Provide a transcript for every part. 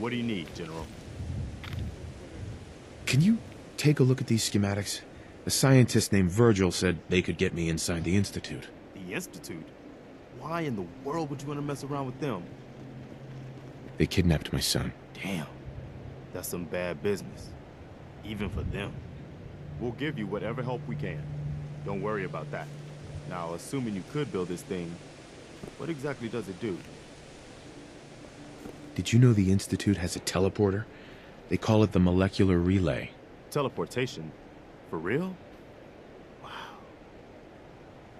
What do you need, General? Can you take a look at these schematics? A scientist named Virgil said they could get me inside the Institute. The Institute? Why in the world would you want to mess around with them? They kidnapped my son. Damn. That's some bad business. Even for them. We'll give you whatever help we can. Don't worry about that. Now, assuming you could build this thing, what exactly does it do? Did you know the Institute has a teleporter? They call it the molecular relay. Teleportation? For real? Wow.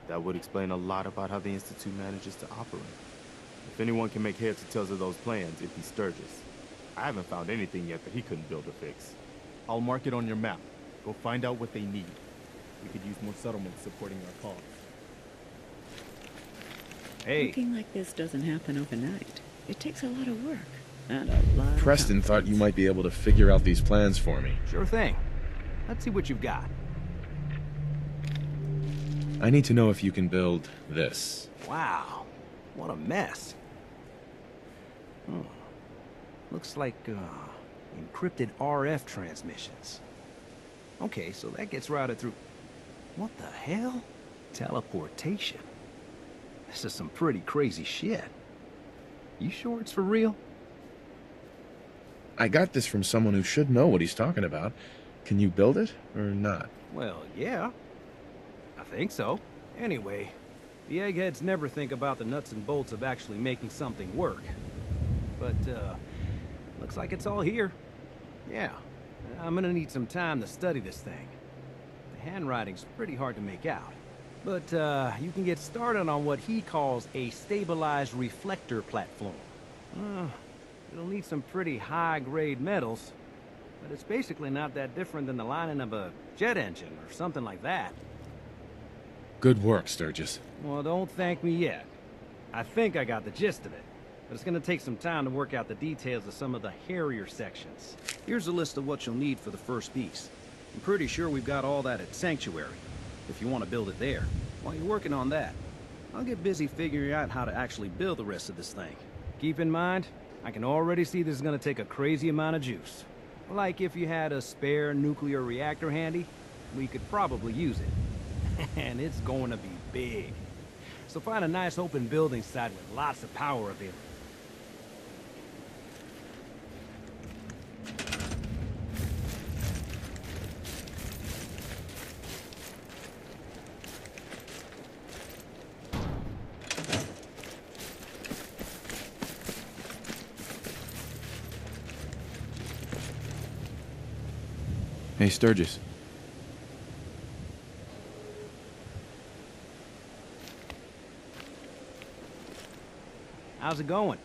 That would explain a lot about how the Institute manages to operate. If anyone can make heads or tails of those plans, it'd be Sturgis. I haven't found anything yet that he couldn't build or fix. I'll mark it on your map. Go find out what they need. We could use more settlements supporting our cause. Hey. Looking like this doesn't happen overnight. It takes a lot of work. And a lot of Preston thought you might be able to figure out these plans for me. Sure thing. Let's see what you've got. I need to know if you can build this. Wow. What a mess. Looks like, encrypted RF transmissions. Okay, so that gets routed through... What the hell? Teleportation. This is some pretty crazy shit. You sure it's for real? I got this from someone who should know what he's talking about. Can you build it, or not? Well, yeah. I think so. Anyway, the eggheads never think about the nuts and bolts of actually making something work. But, looks like it's all here. Yeah. I'm gonna need some time to study this thing. The handwriting's pretty hard to make out. But, you can get started on what he calls a stabilized reflector platform. It'll need some pretty high-grade metals, but it's basically not that different than the lining of a jet engine or something like that. Good work, Sturgis. Well, don't thank me yet. I think I got the gist of it, but it's gonna take some time to work out the details of some of the hairier sections. Here's a list of what you'll need for the first piece. I'm pretty sure we've got all that at Sanctuary, if you want to build it there. While you're working on that, I'll get busy figuring out how to actually build the rest of this thing. Keep in mind, I can already see this is gonna take a crazy amount of juice. Like if you had a spare nuclear reactor handy, we could probably use it. And it's going to be big. So find a nice open building site with lots of power available. Hey, Sturgis. How's it going?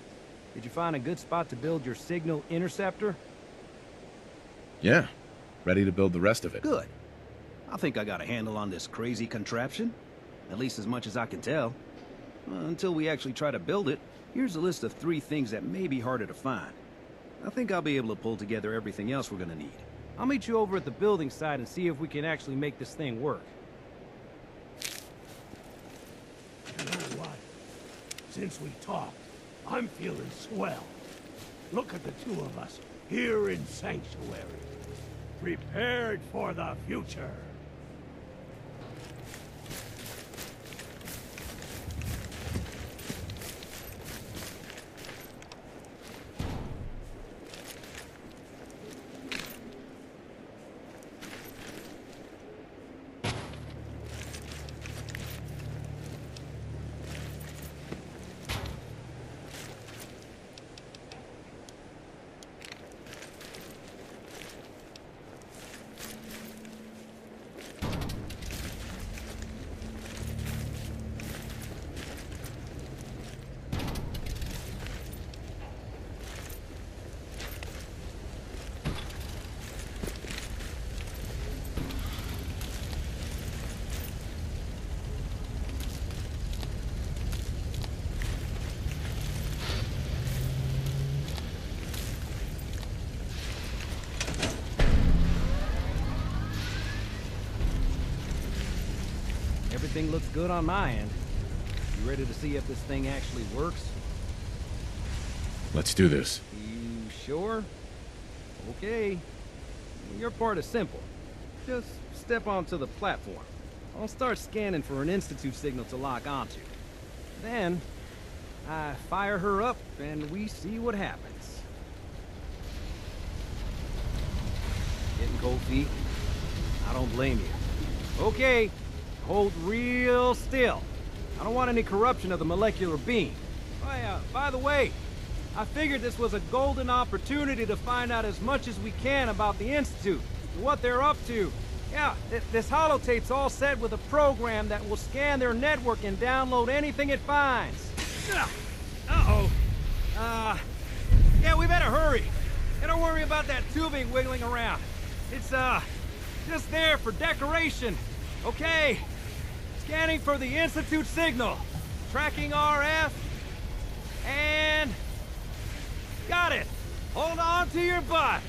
Did you find a good spot to build your signal interceptor? Yeah. Ready to build the rest of it. Good. I think I got a handle on this crazy contraption. At least as much as I can tell. Until we actually try to build it, here's a list of 3 things that may be harder to find. I think I'll be able to pull together everything else we're gonna need. I'll meet you over at the building site and see if we can actually make this thing work. You know what? Since we talked, I'm feeling swell. Look at the 2 of us here in Sanctuary, prepared for the future. Everything looks good on my end. You ready to see if this thing actually works? Let's do this. You sure? Okay. Your part is simple. Just step onto the platform. I'll start scanning for an Institute signal to lock onto. Then, I fire her up and we see what happens. Getting cold feet? I don't blame you. Okay, hold real still. I don't want any corruption of the molecular beam. By the way, I figured this was a golden opportunity to find out as much as we can about the Institute, what they're up to. Yeah, this holotape's all set with a program that will scan their network and download anything it finds. Uh-oh. Yeah, we better hurry. And don't worry about that tubing wiggling around. It's, just there for decoration. Okay. Scanning for the Institute signal. Tracking RF. And... got it! Hold on to your butt!